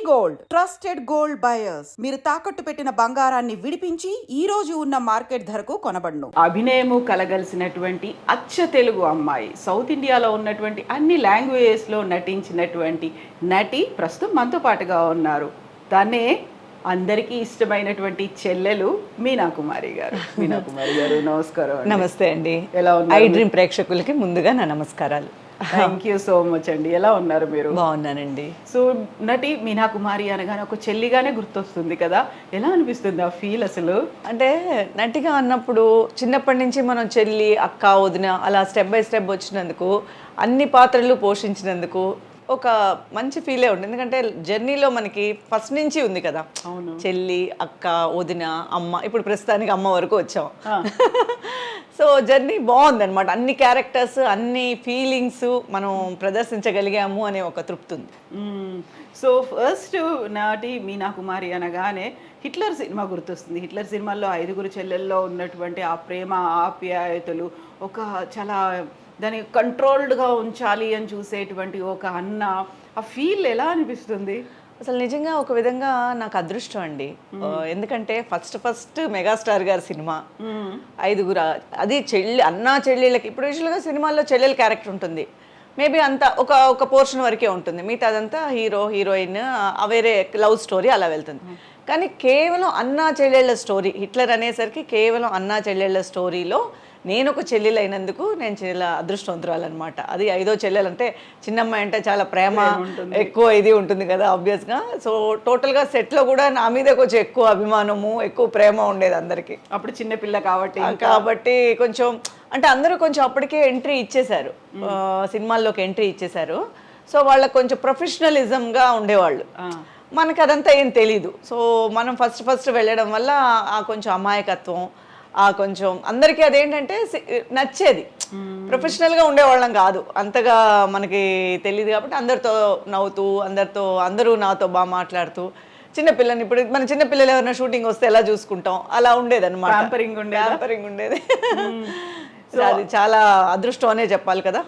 Gold trusted gold buyers మీరు తాకట్టు పెట్టిన బంగారాన్ని విడిపించి ఈ రోజు ఉన్న మార్కెట్ ధరకు కొనబడును. అభినయము కలగలిసినటువంటి అచ్చ తెలుగు అమ్మాయి, సౌత్ ఇండియాలో ఉన్నటువంటి అన్ని లాంగ్వేజెస్ లో నటించినటువంటి నటి ప్రస్తుతం మనతో పాటుగా ఉన్నారు. తనే అందరికీ ఇష్టమైనటువంటి చెల్లెలు మీనా కుమారి గారు. మీనా కుమారి గారు నమస్కారం. నమస్తే అండి. ఎలా ఉన్నారు? ఐ డ్రీమ్ ప్రేక్షకులకి ముందుగా నా నమస్కారాలు. థ్యాంక్ యూ సో మచ్ అండి. ఎలా ఉన్నారు మీరు? బాగున్నానండి. సో నటి మీనా కుమారి అనగానే ఒక చెల్లిగానే గుర్తొస్తుంది కదా, ఎలా అనిపిస్తుంది ఆ ఫీల్ అసలు? అంటే నటిగా అన్నప్పుడు చిన్నప్పటి నుంచి మనం చెల్లి, అక్క, వదిన అలా స్టెప్ బై స్టెప్ వచ్చినందుకు, అన్ని పాత్రలు పోషించినందుకు ఒక మంచి ఫీలే ఉంది. ఎందుకంటే జర్నీలో మనకి ఫస్ట్ నుంచి ఉంది కదా, చెల్లి, అక్క, వదిన, అమ్మ, ఇప్పుడు ప్రస్తుతానికి అమ్మ వరకు వచ్చాం. సో జర్నీ బాగుంది అనమాట. అన్ని క్యారెక్టర్స్, అన్ని ఫీలింగ్స్ మనం ప్రదర్శించగలిగాము అనే ఒక తృప్తి ఉంది. సో ఫస్ట్ నాటి మీనా కుమారి అనగానే హిట్లర్ సినిమా గుర్తొస్తుంది. హిట్లర్ సినిమాలో 5 చెల్లెల్లో ఉన్నటువంటి ఆ ప్రేమ, ఆప్యాయతలు, ఒక చాలా దాన్ని కంట్రోల్డ్గా ఉంచాలి అని చూసేటువంటి ఒక అన్న, ఆ ఫీల్ ఎలా అనిపిస్తుంది? అసలు నిజంగా ఒక విధంగా నాకు అదృష్టం అండి. ఎందుకంటే ఫస్ట్ మెగాస్టార్ గారి సినిమా, 5 అది అన్నా చెల్లెళ్ళకి. ఇప్పుడు యూజువల్గా సినిమాల్లో చెల్లెల క్యారెక్టర్ ఉంటుంది, మేబీ అంతా ఒక పోర్షన్ వరకే ఉంటుంది, మిగతా అదంతా హీరో హీరోయిన్ వేరే లవ్ స్టోరీ అలా వెళ్తుంది. కానీ కేవలం అన్నా చెల్లెళ్ళ స్టోరీ, హిట్లర్ అనేసరికి కేవలం అన్నా చెల్లెళ్ళ స్టోరీలో నేను ఒక చెల్లెలు అయినందుకు నేను చాలా అదృష్టవంతురాలన్నమాట. అది 5వ చెల్లెలు అంటే చిన్నమ్మాయి అంటే చాలా ప్రేమ ఎక్కువ ఇది ఉంటుంది కదా ఆబ్వియస్గా. సో టోటల్గా సెట్లో కూడా నా మీద కొంచెం ఎక్కువ అభిమానము, ఎక్కువ ప్రేమ ఉండేది అందరికీ. అప్పుడు చిన్నపిల్ల కాబట్టి కొంచెం అంటే అందరూ కొంచెం అప్పటికే ఎంట్రీ ఇచ్చేశారు, సినిమాల్లోకి ఎంట్రీ ఇచ్చేశారు. సో వాళ్ళకి కొంచెం ప్రొఫెషనలిజంగా ఉండేవాళ్ళు. మనకు అదంతా ఏం తెలీదు. సో మనం ఫస్ట్ వెళ్ళడం వల్ల ఆ కొంచెం అమాయకత్వం, ఆ కొంచెం అందరికీ అదేంటంటే నచ్చేది. ప్రొఫెషనల్గా ఉండేవాళ్ళం కాదు, అంతగా మనకి తెలియదు కాబట్టి అందరితో నవ్వుతూ, అందరూ నాతో బాగా మాట్లాడుతూ, చిన్నపిల్లని ఇప్పుడు మన చిన్నపిల్లలు ఎవరైనా షూటింగ్ వస్తే ఎలా చూసుకుంటాం అలా ఉండేది అనమాట. ప్యాంపరింగ్ ఉండేది. అది చాలా అదృష్టం అనే చెప్పాలి కదా.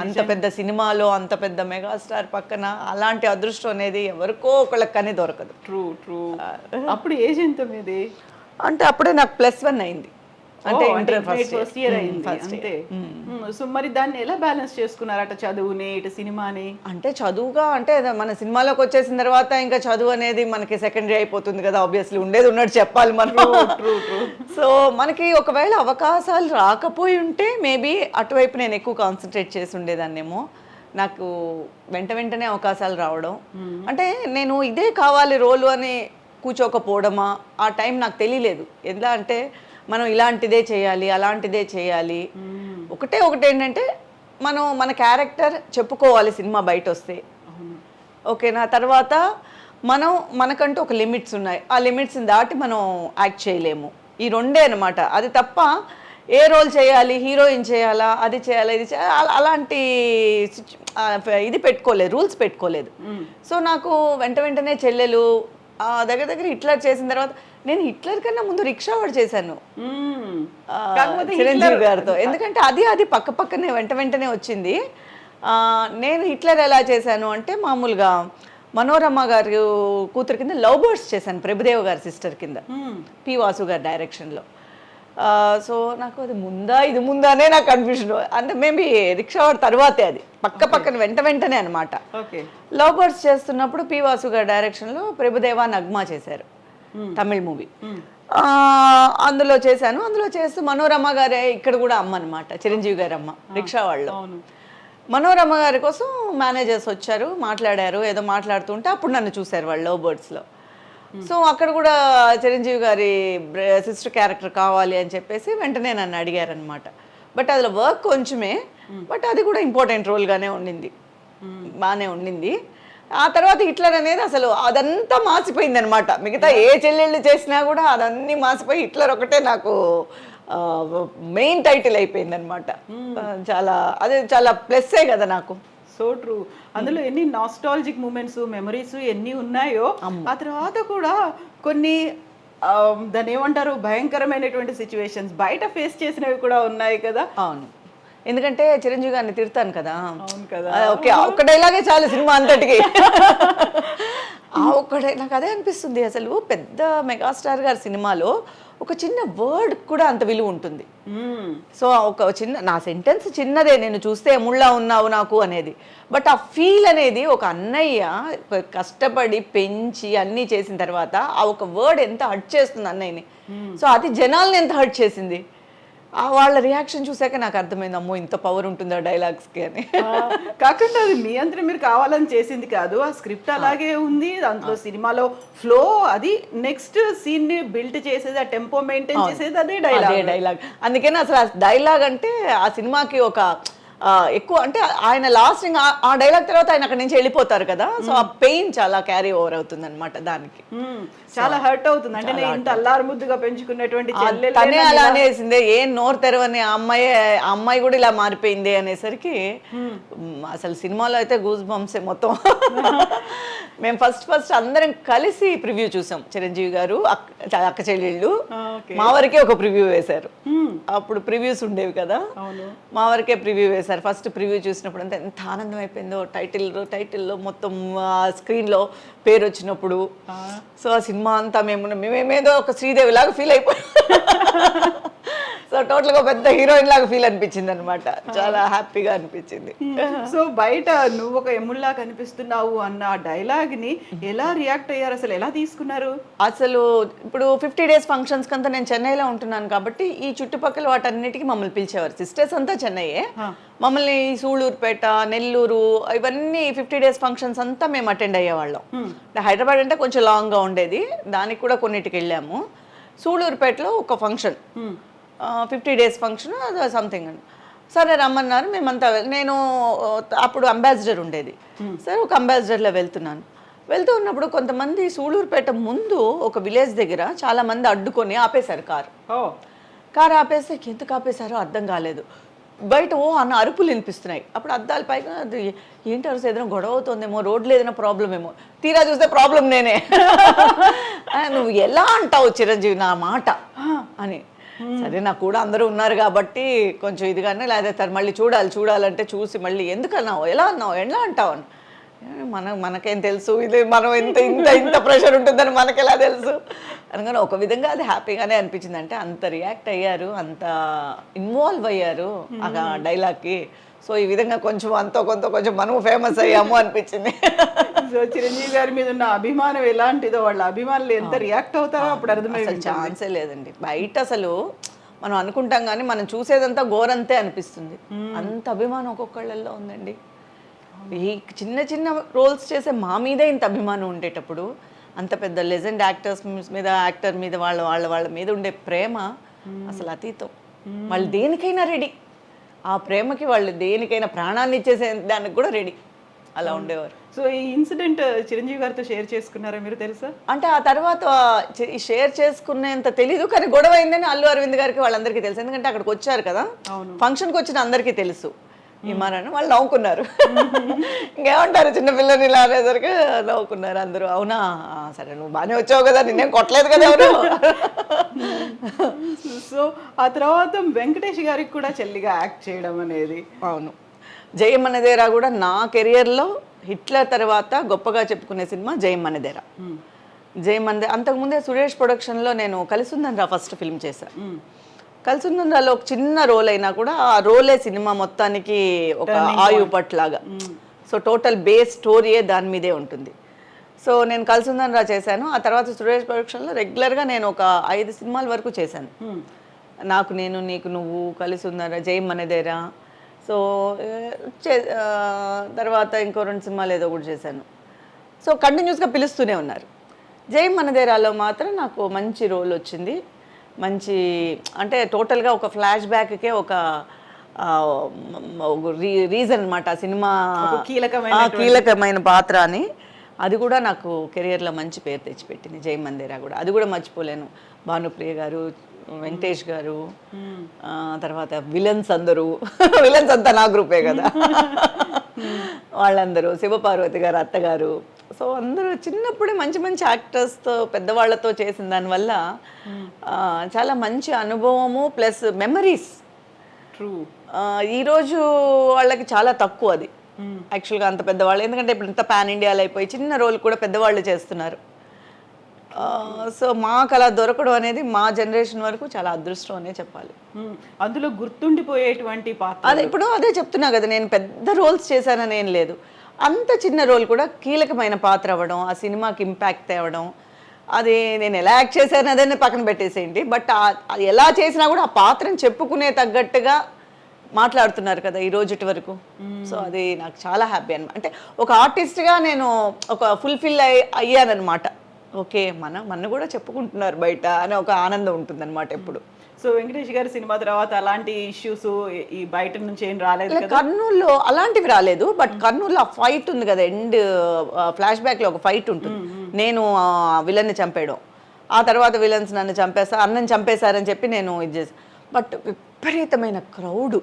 అంత పెద్ద సినిమాలో అంత పెద్ద మెగాస్టార్ పక్కన అలాంటి అదృష్టం అనేది ఎవరికో ఒకళ్ళకి కానీ దొరకదు. ట్రూ. అప్పుడు ఏజ్ ఎంత మీది? అంటే అప్పుడే నాకు +1 అయింది, అంటే ఫస్ట్ ఇయర్ అయింది అంతే. సో మరి దాన్ని ఎలా బ్యాలెన్స్ చేసుకున్నారు, అట చదువుని ఇటు సినిమాని? అంటే చదువుగా అంటే మన సినిమాలోకి వచ్చేసిన తర్వాత ఇంకా చదువు అనేది మనకి సెకండరీ అయిపోతుంది కదా, ఆబ్వియస్లీ ఉండేది ఉన్నట్టు చెప్పాలి మనం. సో మనకి ఒకవేళ అవకాశాలు రాకపోయి ఉంటే మేబీ అటువైపు నేను ఎక్కువ కాన్సన్ట్రేట్ చేసి ఉండేదాన్నేమో. నాకు వెంటనే అవకాశాలు రావడం, అంటే నేను ఇదే కావాలి రోలు అని కూర్చోకపోవడమా, ఆ టైం నాకు తెలియలేదు. ఎలా అంటే మనం ఇలాంటిదే చేయాలి, అలాంటిదే చేయాలి. ఒకటి ఏంటంటే మన క్యారెక్టర్ చెప్పుకోవాలి సినిమా బయట వస్తే, ఓకేనా. తర్వాత మనకంటూ ఒక లిమిట్స్ ఉన్నాయి, ఆ లిమిట్స్ని దాటి మనం యాక్ట్ చేయలేము. ఈ రెండే అనమాట. అది తప్ప ఏ రోల్ చేయాలి, హీరోయిన్ చేయాలా, అది చేయాలా, ఇది చేయాలి, అలాంటి ఇది పెట్టుకోలేదు, రూల్స్ పెట్టుకోలేదు. సో నాకు వెంటనే చెల్లెలు దగ్గర హిట్లర్ చేసిన తర్వాత, నేను హిట్లర్ కన్నా ముందు రిక్షావాడు చేశాను చిరంజీవి గారితో. ఎందుకంటే అది పక్కనే వెంటనే వచ్చింది. నేను హిట్లర్ ఎలా చేశాను అంటే మామూలుగా మనోరమ గారి కూతురు కింద లవ్ బర్డ్స్ చేశాను, ప్రభుదేవ గారి సిస్టర్ కింద, పి వాసు గారి డైరెక్షన్లో. సో నాకు అది ఇది ముందానే నాకు కన్ఫ్యూజన్. అంటే మేబీ రిక్షావాడు తర్వాతే, అది పక్కన వెంటనే అనమాట. లవ్ బర్డ్స్ చేస్తున్నప్పుడు పి వాసు గారి డైరెక్షన్లో ప్రభుదేవ నగ్మా చేశారు, తమిళ్ మూవీ. అందులో చేశాను. అందులో చేస్తూ మనోరమ గారే ఇక్కడ కూడా అమ్మ అనమాట, చిరంజీవి గారి అమ్మ రిక్షావాళ్ళు. మనోరమ గారి కోసం మేనేజర్స్ వచ్చారు, మాట్లాడారు, ఏదో మాట్లాడుతుంటే అప్పుడు నన్ను చూశారు వాళ్ళు లవ్ బర్డ్స్లో. సో అక్కడ కూడా చిరంజీవి గారి సిస్టర్ క్యారెక్టర్ కావాలి అని చెప్పేసి వెంటనే నన్ను అడిగారనమాట. బట్ అందులో వర్క్ కొంచెమే, బట్ అది కూడా ఇంపార్టెంట్ రోల్గానే ఉండింది, బాగానే ఉండింది. ఆ తర్వాత హిట్లర్ అనేది అసలు అదంతా మాసిపోయింది అనమాట. మిగతా ఏ చెల్లెళ్ళు చేసినా కూడా అదన్నీ మాసిపోయి హిట్లర్ ఒకటే నాకు మెయిన్ టైటిల్ అయిపోయింది అనమాట. చాలా ప్లస్సే కదా నాకు. So true. అందులో ఎన్ని నాస్టాలజిక్ మూమెంట్స్, మెమరీస్ ఎన్ని ఉన్నాయో. ఆ తర్వాత కూడా కొన్ని దాన్ని ఏమంటారు, భయంకరమైనటువంటి సిచ్యువేషన్స్ బయట ఫేస్ చేసినవి కూడా ఉన్నాయి కదా. అవును, ఎందుకంటే చిరంజీవి గారిని తిడతాను కదా. ఓకే, ఒక్క డైలాగే చాలు సినిమా అంతటికి. ఆ ఒకడే నాకు అదే అనిపిస్తుంది, అసలు పెద్ద మెగాస్టార్ గారి సినిమాలో ఒక చిన్న వర్డ్ కూడా అంత విలువ ఉంటుంది. సో ఒక చిన్న నా సెంటెన్స్ చిన్నదే, నేను చూస్తే ఎముళ్ళా ఉన్నావు నాకు అనేది, బట్ ఆ ఫీల్ అనేది ఒక అన్నయ్య కష్టపడి పెంచి అన్నీ చేసిన తర్వాత ఆ ఒక వర్డ్ ఎంత హర్ట్ చేస్తుంది అన్నయ్యని. సో అది జనాల్ని ఎంత హర్ట్ చేసింది. వాళ్ళ రియాక్షన్ చూసాక నాకు అర్థమైంది, అమ్మో ఇంత పవర్ ఉంటుందా డైలాగ్స్కి అని. కాకుండా అది మీ అంతా మీరు కావాలని చేసింది కాదు, ఆ స్క్రిప్ట్ అలాగే ఉంది, దాంట్లో సినిమాలో ఫ్లో అది నెక్స్ట్ సీన్ ని బిల్డ్ చేసేది, ఆ టెంపో మెయింటైన్ చేసేది అదే డైలాగ్. అందుకని అసలు ఆ డైలాగ్ అంటే ఆ సినిమాకి ఒక ఎక్కువ అంటే ఆయన లాస్ట్ ఆ డైలాగ్ తర్వాత ఆయన అక్కడి నుంచి వెళ్ళిపోతారు కదా, సో ఆ పెయిన్ చాలా క్యారీ ఓవర్ అవుతుంది అనమాట దానికి. చాలా హర్ట్ అవుతుంది. అంటే నేను ఇంత అల్లారు ముద్దుగా పెంచుకున్నటువంటి తనే అలా అనేసిందే, ఏం నోరు తెరవని ఆ అమ్మాయి కూడా ఇలా మారిపోయింది అనేసరికి అసలు సినిమాలో అయితే గూస్ బంప్సే మొత్తం. మేము ఫస్ట్ అందరం కలిసి ప్రివ్యూ చూసాం. చిరంజీవి గారు, అక్క చెల్లెళ్ళు, మా వరకే ఒక ప్రివ్యూ వేశారు. అప్పుడు ప్రివ్యూస్ ఉండేవి కదా, మా వరకే ప్రివ్యూ వేశారు. ఫస్ట్ ప్రివ్యూ చూసినప్పుడు అంతా ఎంత ఆనందం అయిపోయిందో, టైటిల్లో మొత్తం స్క్రీన్లో పేరు వచ్చినప్పుడు. సో ఆ సినిమా అంతా మేమేదో ఒక శ్రీదేవి లాగా ఫీల్ అయిపోయాం. సో టోటల్గా పెద్ద హీరోయిన్ లాగా ఫీల్ అనిపించింది అనమాట, చాలా హ్యాపీగా అనిపించింది. సో బయట నువ్వు ఒక ఎముల్లా కనిపిస్తున్నావు అన్న డైలాగ్ ని ఎలా రియాక్ట్ అయ్యారు, అసలు ఎలా తీసుకున్నారు? అసలు ఇప్పుడు 50 days ఫంక్షన్స్ కంతా నేను చెన్నైలో ఉంటున్నాను కాబట్టి ఈ చుట్టుపక్కల వాటన్నిటికీ మమ్మల్ని పిలిచేవారు. సిస్టర్స్ అంతా చెన్నైయే, మమ్మల్ని సూళ్ళూరుపేట, నెల్లూరు ఇవన్నీ 50 days ఫంక్షన్స్ అంతా మేము అటెండ్ అయ్యేవాళ్ళం. హైదరాబాద్ అంటే కొంచెం లాంగ్గా ఉండేది, దానికి కూడా కొన్నిటికి వెళ్ళాము. సూళ్ళూరుపేటలో ఒక ఫంక్షన్, 50 days ఫంక్షన్ సంథింగ్ అని, సరే రమ్మన్నారు. మేమంతా నేను అప్పుడు అంబాసిడర్ ఉండేది, సరే ఒక అంబాసిడర్లో వెళ్తూ ఉన్నప్పుడు కొంతమంది సూళ్ళూరుపేట ముందు ఒక విలేజ్ దగ్గర చాలా మంది అడ్డుకొని ఆపేశారు కారు ఆపేస్తే ఎందుకు ఆపేశారో అర్థం కాలేదు. బయట అన్న అరుపులు వినిపిస్తున్నాయి. అప్పుడు అద్దాల పైగా అది ఏంటి అరుసు, ఏదైనా గొడవ అవుతుందేమో, రోడ్లు ఏదైనా ప్రాబ్లం ఏమో, తీరా చూస్తే ప్రాబ్లం నేనే. నువ్వు ఎలా అంటావు చిరంజీవి నా మాట అని. సరే నాకు కూడా అందరూ ఉన్నారు కాబట్టి కొంచెం ఇదిగానే, లేదా మళ్ళీ చూడాలంటే చూసి మళ్ళీ ఎందుకు అన్నావు, ఎలా అంటావు అని. మనకేం తెలుసు, ఇది మనం ఇంత ప్రెషర్ ఉంటుందని మనకెలా తెలుసు అనగానే ఒక విధంగా అది హ్యాపీగానే అనిపించింది. అంటే అంత రియాక్ట్ అయ్యారు, అంత ఇన్వాల్వ్ అయ్యారు ఆ డైలాగ్కి. సో ఈ విధంగా కొంచెం కొంచెం మనం ఫేమస్ అయ్యాము అనిపించింది. సో చిరంజీవి గారి మీద ఉన్న అభిమానం ఎలాంటిదో, వాళ్ళ అభిమానులు ఎంత రియాక్ట్ అవుతారో అప్పుడు అర్థమైంది. ఛాన్సే లేదండి. బయట అసలు మనం అనుకుంటాం కానీ మనం చూసేదంతా ఘోరంతే అనిపిస్తుంది. అంత అభిమానం ఒక్కొక్కళ్ళల్లో ఉందండి. ఈ చిన్న రోల్స్ చేసే మా మీదే ఇంత అభిమానం ఉండేటప్పుడు అంత పెద్ద లెజెండ్ యాక్టర్ మీద వాళ్ళ మీద ఉండే ప్రేమ అసలు అతీతం. వాళ్ళు దేనికైనా రెడీ, ఆ ప్రేమకి వాళ్ళు దేనికైనా ప్రాణాన్ని ఇచ్చేసే దానికి కూడా రెడీ, అలా ఉండేవారు. సో ఈ ఇన్సిడెంట్ చిరంజీవి గారితో షేర్ చేసుకున్నారా మీరు, తెలుసా? అంటే ఆ తర్వాత షేర్ చేసుకునేంత తెలీదు, కానీ గొడవ అయిందని అల్లు అరవింద్ గారికి వాళ్ళందరికీ తెలుసు. ఎందుకంటే అక్కడికి వచ్చారు కదా, ఫంక్షన్కి వచ్చిన అందరికీ తెలుసు. ఇమారని వాళ్ళు నవ్వుకున్నారు. ఇంకేమంటారు, చిన్నపిల్లని ఇలా అనేసరికి నవ్వుకున్నారు అందరూ. అవునా, సరే నువ్వు బాగానే వచ్చావు కదా, నిన్నేం కొట్టలేదు కదా ఎవరు. సో ఆ తర్వాత వెంకటేష్ గారికి కూడా చెల్లిగా యాక్ట్ చేయడం అనేది. అవును, జయమనదేరా కూడా నా కెరియర్లో హిట్లర్ తర్వాత గొప్పగా చెప్పుకునే సినిమా జయమనదేరా. అంతకుముందే సురేష్ ప్రొడక్షన్లో నేను కలిసుందనరా ఫస్ట్ ఫిల్మ్ చేశాను. కలిసుందనరాలో ఒక చిన్న రోల్ అయినా కూడా ఆ రోలే సినిమా మొత్తానికి ఒక ఆయుపట్లాగా. సో టోటల్ బేస్ స్టోరీయే దాని మీదే ఉంటుంది. సో నేను కలిసుందనరా చేశాను. ఆ తర్వాత సురేష్ ప్రొడక్షన్లో రెగ్యులర్గా నేను ఒక 5 సినిమాల వరకు చేశాను. నాకు నేను, నీకు నువ్వు, కలిసుందనరా, జయమనదేరా. సో తర్వాత ఇంకో 2 సినిమాలు ఏదో కూడా చేశాను. సో కంటిన్యూస్గా పిలుస్తూనే ఉన్నారు. జయమనదేరాలో మాత్రం నాకు మంచి రోల్ వచ్చింది. మంచి అంటే టోటల్గా ఒక ఫ్లాష్ బ్యాక్కే ఒక రీజన్ అనమాట ఆ సినిమా, కీలకమైన పాత్ర అని. అది కూడా నాకు కెరియర్లో మంచి పేరు తెచ్చిపెట్టింది జయమనదేరా కూడా. అది కూడా మర్చిపోలేను. భానుప్రియ గారు, వెంకటేష్ గారు, తర్వాత విలన్స్ అంతా నా గ్రూపే కదా, వాళ్ళందరూ, శివపార్వతి గారు అత్తగారు. సో అందరూ చిన్నప్పుడే మంచి యాక్టర్స్తో, పెద్దవాళ్లతో చేసిన దానివల్ల చాలా మంచి అనుభవము ప్లస్ మెమరీస్. ట్రూ. ఈరోజు వాళ్ళకి చాలా తక్కువ అది. యాక్చువల్గా అంత పెద్దవాళ్ళు, ఎందుకంటే ఇప్పుడు ఇంత పాన్ ఇండియాలో అయిపోయి చిన్న రోల్ కూడా పెద్దవాళ్ళు చేస్తున్నారు. సో మాకు అలా దొరకడం అనేది మా జనరేషన్ వరకు చాలా అదృష్టం అనే చెప్పాలి. అందులో గుర్తుండిపోయేటువంటి పాత్ర అదే ఇప్పుడు అదే చెప్తున్నా కదా, నేను పెద్ద రోల్స్ చేశానని ఏం లేదు. అంత చిన్న రోల్ కూడా కీలకమైన పాత్ర అవ్వడం, ఆ సినిమాకి ఇంపాక్ట్ తేవడం, అది నేను ఎలా యాక్ట్ చేశాను అదే పక్కన పెట్టేసేయండి, బట్ అది ఎలా చేసినా కూడా ఆ పాత్రను చెప్పుకునే తగ్గట్టుగా మాట్లాడుతున్నారు కదా ఈ రోజుటి వరకు. సో అది నాకు చాలా హ్యాపీ అనమాట. అంటే ఒక ఆర్టిస్ట్గా నేను ఒక ఫుల్ఫిల్ అయ్యానమాట. ఓకే, మన కూడా చెప్పుకుంటున్నారు బయట అనే ఒక ఆనందం ఉంటుందన్నమాట ఎప్పుడు. సో వెంకటేష్ గారి సినిమా తర్వాత అలాంటి ఇష్యూస్ ఈ బయట నుంచి ఏం రాలేదు కదా? కర్నూలులో అలాంటివి రాలేదు, బట్ కర్నూలులో ఆ ఫైట్ ఉంది కదా, ఎండ్ ఫ్లాష్ బ్యాక్లో ఒక ఫైట్ ఉంటుంది. నేను విలన్ని చంపేయడం, ఆ తర్వాత విలన్స్ నన్ను అన్నని చంపేశారని చెప్పి నేను ఇది చేసి, బట్ విపరీతమైన క్రౌడ్.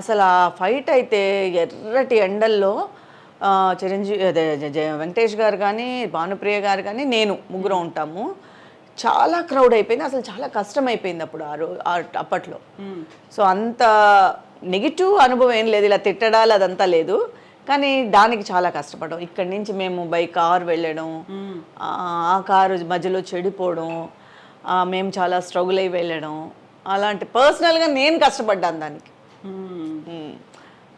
అసలు ఆ ఫైట్ అయితే ఎర్రటి ఎండల్లో చిరంజీవి అదే వెంకటేష్ గారు కానీ, భానుప్రియ గారు కానీ, నేను ముగ్గురం ఉంటాము. చాలా క్రౌడ్ అయిపోయింది, అసలు చాలా కష్టం అయిపోయింది అప్పుడు అప్పట్లో. సో అంత నెగిటివ్ అనుభవం ఏం లేదు, ఇలా తిట్టడాలు అదంతా లేదు, కానీ దానికి చాలా కష్టపడడం. ఇక్కడి నుంచి మేము బై కార్ వెళ్ళడం, ఆ కారు మధ్యలో చెడిపోవడం, మేము చాలా స్ట్రగుల్ అయి వెళ్ళడం, అలాంటి పర్సనల్గా నేను కష్టపడ్డాను దానికి.